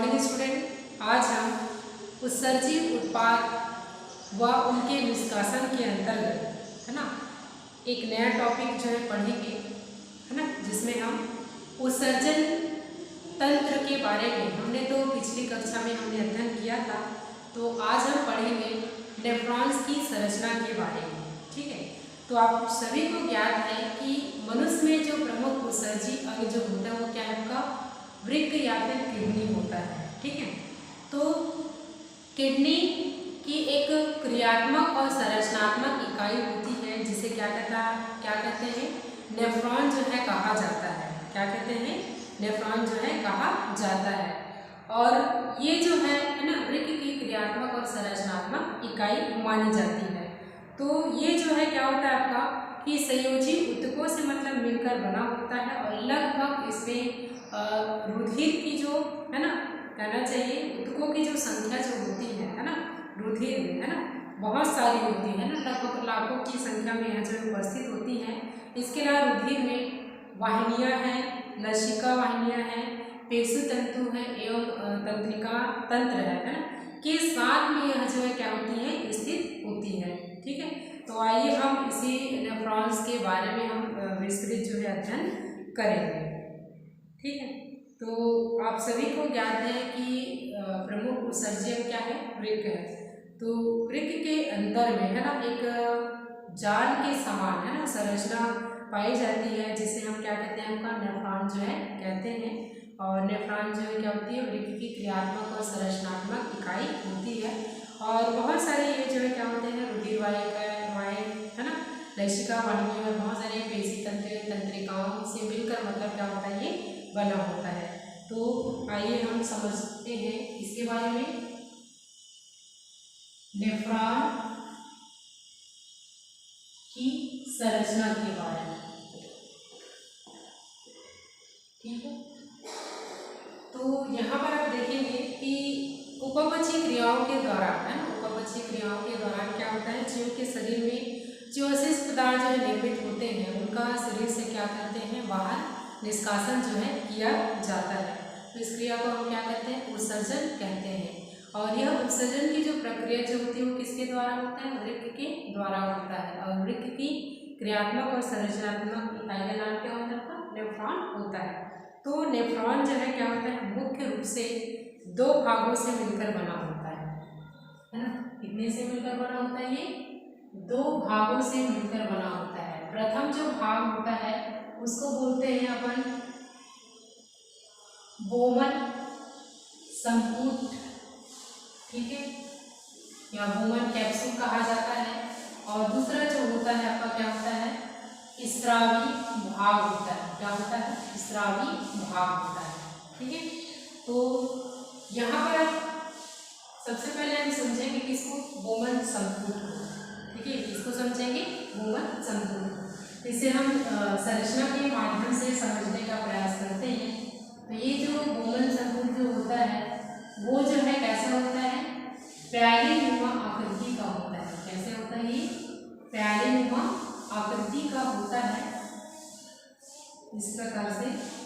Morning student, आज हम उत्सर्जित उत्पाद व उनके निष्कासन के अंतर्गत है ना एक नया टॉपिक जो है पढ़ेंगे, है ना, जिसमें हम उत्सर्जन तंत्र के बारे में हमने तो पिछली कक्षा में हमने अध्ययन किया था। तो आज हम पढ़ेंगे नेफ्रॉन्स की संरचना के बारे में। ठीक है, तो आप सभी को ज्ञात है कि मनुष्य में जो प्रमुख उत्सर्जी अंग जो होता है वो क्या है, आपका वृक्क या फिर किडनी होता है। ठीक है, तो किडनी की एक क्रियात्मक और संरचनात्मक इकाई होती है जिसे क्या कहते हैं, नेफ्रॉन जो है कहा जाता है। क्या कहते हैं, नेफ्रॉन जो है कहा जाता है। और ये जो है ना वृक्क की क्रियात्मक और संरचनात्मक इकाई मानी जाती है। तो ये जो है क्या होता है आपका कि संयोजी ऊतकों से मतलब मिलकर बना होता है और लगभग इसमें रुधिर की जो है ना कहना चाहिए ऊतकों की जो संख्या जो होती है ना रुधिर में, है ना, बहुत सारी होती है ना, लगभग लाखों की संख्या में यहाँ जो उपस्थित होती हैं। इसके अलावा रुधिर में वाहिनियाँ हैं, लसिका वाहिनियाँ हैं, पेशु तंतु है एवं तंत्रिका तंत्र है ना, के साथ में यह जो है क्या होती है स्थित होती है। ठीक है, तो आइए हम इसी नेफ्रॉन्स के बारे में हम विस्तृत जो है अध्ययन करेंगे। ठीक है, तो आप सभी को ज्ञात है कि प्रमुख उत्सर्जी क्या है, वृक्क है। तो वृक्क के अंदर में है ना एक जाल के समान है ना संरचना पाई जाती है जिसे हम क्या कहते हैं, आपका नेफ्रॉन जो है कहते हैं। और नेफ्रॉन जो है क्या होती है, वृक्क की क्रियात्मक और संरचनात्मक इकाई होती है। और बहुत सारे ये जो है क्या होते हैं, रुधिर वाहिकाएं है ना, लसिका वाहिनियों में बहुत सारे पेशी तंत्रिकाओं से मिलकर मतलब क्या होता है, ये बना होता है। तो आइए हम समझते हैं इसके बारे में, नेफ्रॉन की संरचना के बारे में। ठीक है, तो यहाँ पर आप देखेंगे कि उपपक्षी क्रियाओं के दौरान है ना, उपपक्षी क्रियाओं के दौरान क्या होता है, जीव के शरीर में जो अवशिष्ट पदार्थ जो निर्मित होते हैं उनका शरीर से क्या करते हैं, बाहर निष्कासन जो है किया जाता है। तो इस क्रिया को हम क्या कहते हैं, उत्सर्जन कहते हैं। और यह उत्सर्जन की जो प्रक्रिया जो होती है वो किसके द्वारा होता है, वृक्क के द्वारा होता है। और वृक्क की क्रियात्मक और संरचनात्मक इकाई का नाम क्या होता है, नेफ्रॉन होता है। तो नेफ्रॉन जो है क्या होता है, मुख्य रूप से दो भागों से मिलकर बना होता है ना। कितने से मिलकर बना होता है, ये दो भागों से मिलकर बना होता है। प्रथम जो भाग होता है उसको बोलते हैं अपन बोमन संपुट, ठीक है, या बोमन कैप्सूल कहा जाता है। और दूसरा जो होता है आपका क्या होता है, स्रावी भाग होता है। क्या होता है, स्रावी भाग होता है। ठीक है, तो यहाँ पर आप सबसे पहले हम समझेंगे किसको, बोमन संपुट को। ठीक है, किसको समझेंगे, बोमन संपुट। इसे हम संरचना के माध्यम से समझने का प्रयास करते हैं। तो ये जो बोमन संपुट जो होता है वो जो है कैसा होता है, प्यालीनुमा आकृति का होता है। कैसे होता है, ये प्यालीनुमा आकृति का होता है, इस प्रकार से।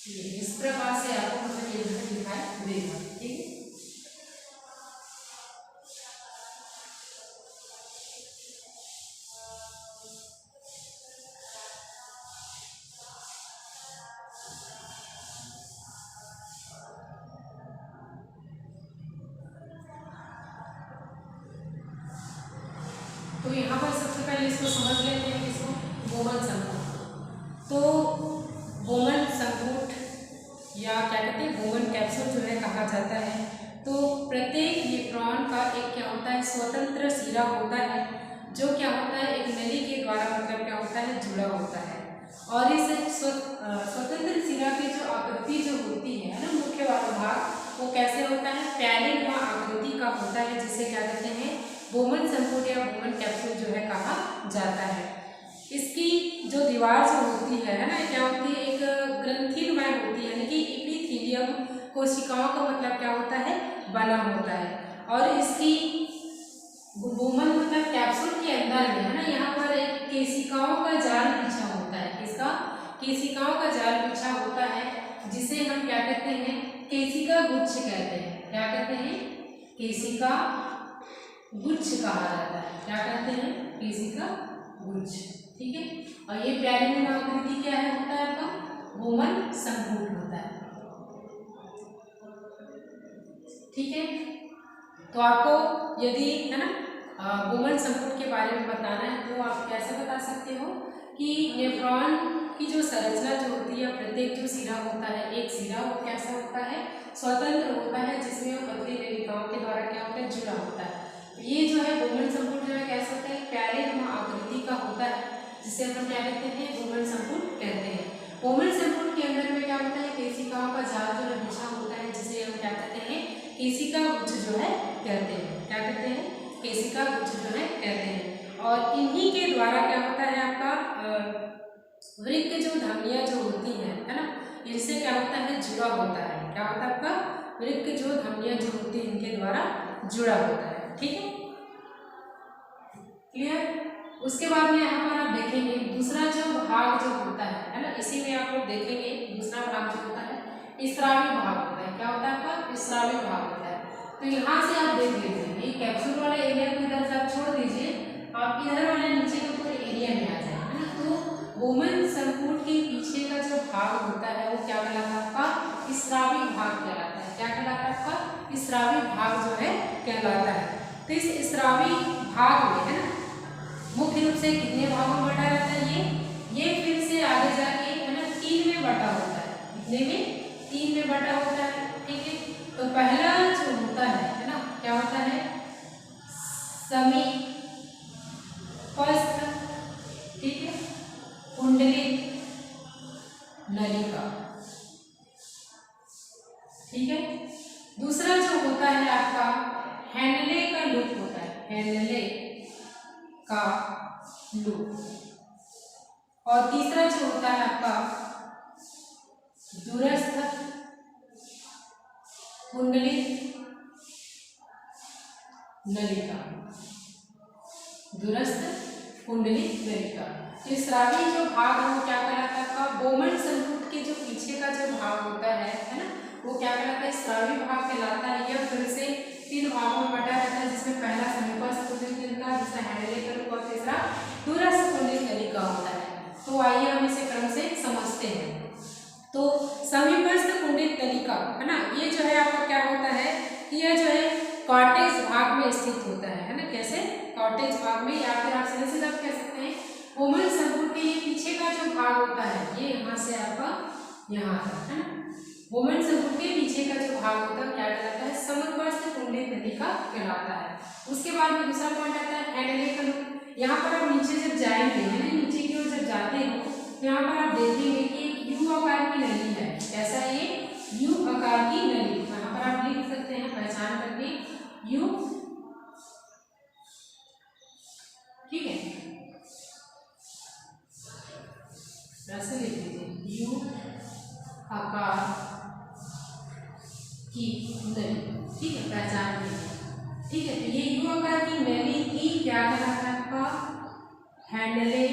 इस प्रकार से आपको मतलब ये दिखाई देगा। ठीक है, तो यहाँ पर सबसे पहले इसको समझ लेते हैं, किसको, बोमन संपुट। तो बोमन संपुट या क्या कहते हैं, बोमन कैप्सूल जो है कहा जाता है। तो प्रत्येक नेफ्रॉन का एक क्या होता है, स्वतंत्र सिरा होता है जो क्या होता है, एक नली के द्वारा मतलब क्या होता है, जुड़ा होता है। और इस स्वतंत्र सिरा की जो आकृति जो होती है ना, मुख्य वाला भाग वो कैसे होता है, प्यालीनुमा आकृति का होता है, जिसे क्या कहते हैं, बोमन संपुट या बोमन कैप्सूल जो है कहा जाता है। इसकी जो दीवार जो होती है ना, क्या होती है, एक ग्रंथिमय होती है, यानी कि एपिथेलियम कोशिकाओं का मतलब क्या होता है, बना होता है। और इसकी वुमन मतलब कैप्सूल के अंदर में है ना, यहाँ पर एक केशिकाओं का जाल बिछा होता है। इसका केशिकाओं का जाल बिछा होता है, जिसे हम क्या कहते हैं, केशिका गुच्छ कहते हैं। क्या कहते हैं, केशिका गुच्छ कहा जाता है। क्या कहते हैं, केशिका गुच्छ। ठीक है। और ये प्यारिंग आकृति क्या है, होता है आपका वुमन संपुट होता है। ठीक है। तो आपको यदि है ना वुमन संपुट के बारे में बताना है तो आप कैसे बता सकते हो कि नेफ्रॉन की जो संरचना जो होती है, प्रत्येक जो सिरा होता है, एक सिरा वो कैसा होता है, स्वतंत्र होता है, जिसमें वो पतली नलिकाओं के द्वारा क्या होता है, जुड़ा होता है। तो ये जो है वुमन संपुट जो है कैसा होता है, प्यारे आकृति का होता है, जिसे हम क्या कहते हैं, वुमन संपुट कहते हैं। वुमन संपुट के अंदर में क्या होता है, केशिकाओं का जाल जो है बिछा होता है, जिसे हम क्या कहते हैं, केशिका गुच्छ जो है कहते हैं। क्या कहते हैं, केशिका गुच्छ जो है कहते हैं। और इन्हीं के द्वारा क्या होता है, आपका वृक्क जो धमनियां जो होती हैं, है ना, इनसे क्या होता है, जुड़ा होता है। क्या होता है, आपका वृक्क जो धमनियां जो होती है, इनके द्वारा जुड़ा होता है। ठीक है, क्लियर। उसके बाद में यहाँ पर आप देखेंगे दूसरा जो भाग जो होता है ना, इसी में आप लोग देखेंगे दूसरा भाग जो होता है, स्रावी भाग होता है। क्या होता है, आपका स्रावी भाग होता है। तो यहाँ से आप देख लीजिए, ये कैप्सूल वाले एरिया को इधर से आप छोड़ दीजिए, आप इधर वाले नीचे के पूरे एरिया में आ जाए, है ना। तो वुमन संपुट के पीछे का जो भाग होता है वो क्या कहलाता है, आपका स्रावी भाग कहलाता है। क्या कहलाता है, आपका स्रावी भाग जो है कहलाता है। तो इस स्रावी भाग में, है ना, मुख्य रूप से कितने भागों में बटा रहता है, ये फिर से आगे जाके, है ना, 3 में बटा होता है। कितने में, 3 में बटा होता है। ठीक है। तो पहला जो होता है ना, क्या होता है, समीपस्थ, ठीक है, कुंडलित नलिका। ठीक है। दूसरा जो होता है आपका हैंडले का लूप होता है, हैंडले का लूप। और तीसरा जो होता है आपका दूरस्थ कुंडलित नलिका, दूरस्थ कुंडलित नलिका। तो स्रावी जो भाग है वो क्या कहलाता है, आपका वुमन संपुट के जो पीछे का जो भाग होता है ना, वो क्या कहलाता है, स्रावी भाग कहलाता है। यह फिर से 3 भागों में बटा रहता है, जिसमें पहला समीपस्थ कुंडलित नलिका, दूसरा हैंडले का लूप और तीसरा दूरस्थ कुंडलित नलिका होता है। तो आइए हम इसे क्रम से समझते हैं। तो समीपस्थ कुंडलित नलिका, है ना, ये जो है आपका क्या होता है, यह जो है कॉर्टेक्स भाग में स्थित होता है ना। कैसे, कॉर्टेक्स भाग में, या फिर आप सीधे सीधे कह सकते हैं वुमन संपुट के ये पीछे का जो भाग होता है, ये यहाँ से आपका यहाँ तक, है ना। वुमन संपुट के पीछे का जो भाग होता है क्या कहलाता है, समीपस्थ कुंडलित नलिका कहलाता है। उसके बाद में दूसरा पॉइंट आता है हैंडले का लूप। यहाँ पर आप नीचे जब जाएंगे, है ना, नीचे की ओर जब जाते हो, यहाँ पर आप देखेंगे कि एक यू आकार की नली है। कैसा है ये, यू आकार की नली। यहाँ पर आप लिख सकते हैं पहचान करके, यू, ठीक है, ऐसे लिख लीजिए, यू आकार की नली। ठीक है, पहचान लीजिए। ठीक है, तो ये यू आकार की नली की क्या कहलाता है, आपका हैंडले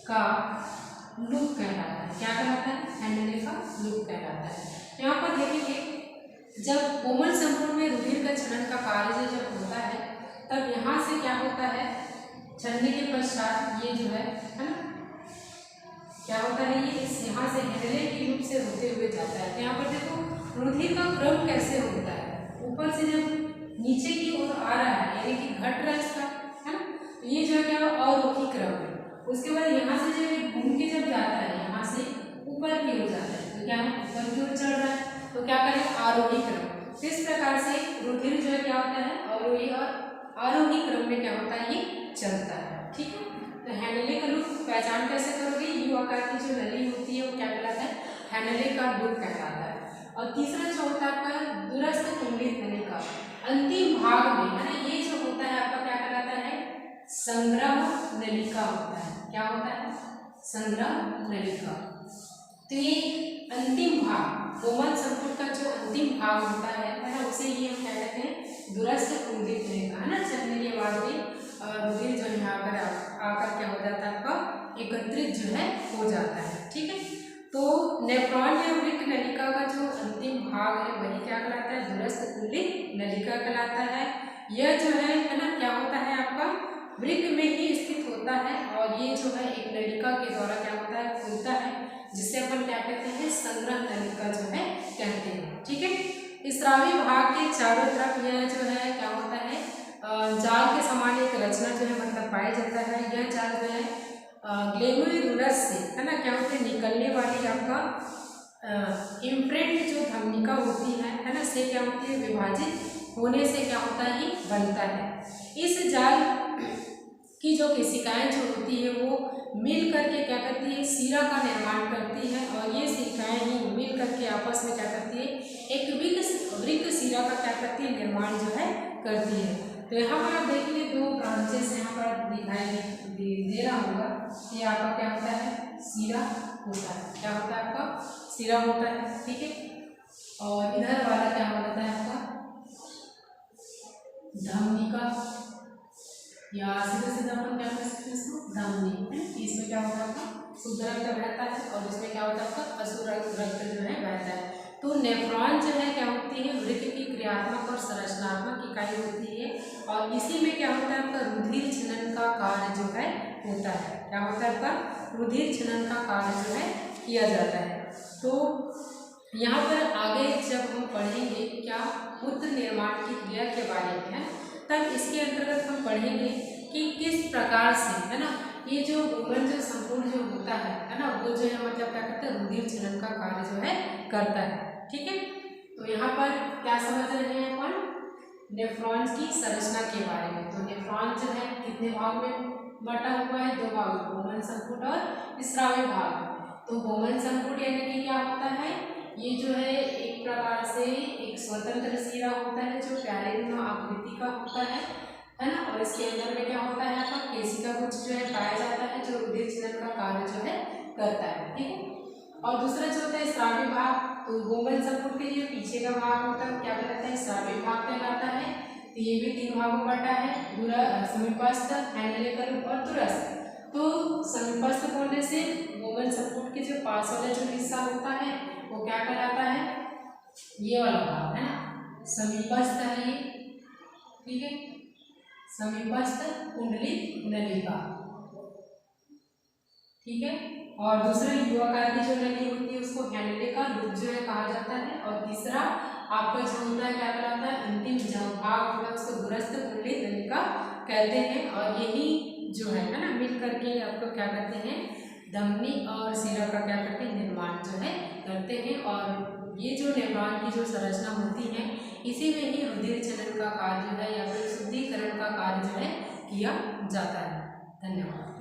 का लूप कहलाता है। क्या कहलाता है, हैंडले का लूप कहलाता है। यहाँ पर देखेंगे जब वुमन संपुट में रुधिर का क्षरण का कार्य जब होता है, तब यहाँ से क्या होता है, छड़ने के पश्चात ये जो है ना, क्या होता है, ये इस यहाँ से हैंडले के लूप से होते हुए जाता है। तो यहाँ पर देखो रुधिर का क्रम कैसे होता है, ऊपर से जब नीचे की ओर आ रहा है, यानी कि घट रहा है इसका, है ना, तो ये जो है क्या अवरोही क्रम है। उसके बाद यहाँ से जब घूम के जब जाता है, यहाँ से ऊपर की ओर जाता है, तो क्या है, ऊपर की ओर चढ़ रहा है, तो क्या करें, आरोही क्रम। इस प्रकार से रुधिर जो है क्या होता है, अवरोही और आरोही क्रम में क्या होता है, ये चलता है। ठीक है। तो हैंडले का लूप पहचान कैसे करोगे, यू आकार की जो नली होती है वो क्या कहलाता है, हैंडले का लूप कहलाता है। और तीसरा जो होता है आपका दूरस्थ कुंडलित नलिका, अंतिम भाग में, है ना, ये जो होता है आपका क्या कहलाता है, संग्रह नलिका होता है। क्या होता है? संग्रह नलिका। तो ये अंतिम भाग कोमल संपुट का जो अंतिम भाग होता है ना, उसे ही हम क्या कहते हैं? दूरस्थ कुंडलित नलिका, है ना। चलने के बाद भी रुधिर जो है आकर क्या हो जाता है? आपका एकत्रित जो है हो जाता है। ठीक है। तो नेफ्रॉन या वृक्क नलिका का जो अंतिम भाग है वही क्या कहलाता है? दूरस्थ कुंडलित नलिका कहलाता है। यह जो है ना, क्या होता है? आपका वृक्क में ही स्थित होता है और ये जो है एक नलिका के द्वारा क्या होता है? खुलता है, जिसे अपन क्या कहते हैं? संग्रह नलिका जो है कहते हैं। ठीक है। स्रावी भाग के चारों तरफ यह जो है क्या होता है? जाल के समान एक रचना जो है मतलब पाया जाता है। यह जाल जो है ग्लेमेरुलस से, है ना, क्या होते हैं? निकलने वाली आपका इम्प्रिंट जो धमनिका होती है ना, से क्या होती है? विभाजित होने से क्या होता है? ये बनता है। इस जाल की जो केशिकाएं जो होती है वो मिल करके क्या करती है? सीरा का निर्माण करती है और ये सीराएं ही मिल करके आपस में क्या करती है? एक वृक्क सीरा का क्या करती है? निर्माण जो है करती है। तो यहाँ पर आप देखिए दो ब्रांचेस यहाँ पर दिखाई दे रहा होगा। ये आपका क्या होता है? सीरा होता है। क्या होता है? आपका सीरा होता है। ठीक है। और इधर वाला क्या होता है? आपका धमनिका, या सीधे सीधा अपन क्या कर सकते हैं? इसको धमनी। इसमें क्या होता है? आपका शुद्ध रक्त बहता है और इसमें क्या होता है? आपका अशुद्ध रक्त जो है बहता है। तो नेफ्रॉन जो है क्या होती है? वृक्क की क्रियात्मक और संरचनात्मक इकाई होती है और इसी में क्या होता है? आपका रुधिर छनन का कार्य जो है होता है। क्या होता है? आपका रुधिर छनन का कार्य जो है किया जाता है। तो यहाँ पर आगे जब हम पढ़ेंगे क्या मूत्र निर्माण की क्रिया के बारे में, है, तब इसके अंतर्गत हम पढ़ेंगे कि किस प्रकार से, है ना, ये जो गोमन जो संपूर्ण जो होता है ना, वो जो है मतलब क्या करता है? रुधिर छनन का कार्य जो है करता है। ठीक है। तो यहाँ पर क्या समझ रहे हैं अपन? नेफ्रॉन्स की संरचना के बारे में। तो नेफ्रॉन जो है कितने भाग में बटा हुआ है? दो भाग, गोमन संपुट और स्रावी भाग। तो गोमन संपुट यानी कि क्या होता है? ये जो है एक प्रकार से एक स्वतंत्र सीरा होता है जो प्यारेलुमा आकृति का होता है ना। और इसके अंदर में क्या होता है? आपका केशिका गुच्छ जो है पाया जाता है जो रुधिर छनन का कार्य जो है करता है। ठीक है। और दूसरा जो होता है स्रावी भाग। तो गोमन संपुट के जो पीछे का भाग होता है क्या कहलाता है? स्रावी भाग कहलाता है। तो ये भी तीन भागों में बटा है, समीपस्थ, हैंडलेकर और दूरस्थ। तो समीपस्थ बोलने से गोमन संपुट के जो पास वाला जो हिस्सा होता है वो क्या कहलाता है? ये वाला भाग, है ना, समीपस्थ है ये। ठीक है। समीपस्थ कुंडलित नलिका। ठीक है। और दूसरा युवाकार की जो नली होती है उसको हैंडलेका लूप जो है कहा जाता है। और तीसरा आपका जो होता है क्या कहलाता है? अंतिम जो भाग होता है उसको दूरस्थ कुंडलित नलिका कहते हैं। और यही जो है ना मिल करके आपको क्या करते हैं? धमनी और सीरा का क्या करते हैं? निर्माण जो है करते हैं। और ये जो नेफ्रॉन की जो संरचना होती है इसी में ही रुधिर छनन का कार्य जो है या फिर शुद्धिकरण का कार्य जो है किया जाता है। धन्यवाद।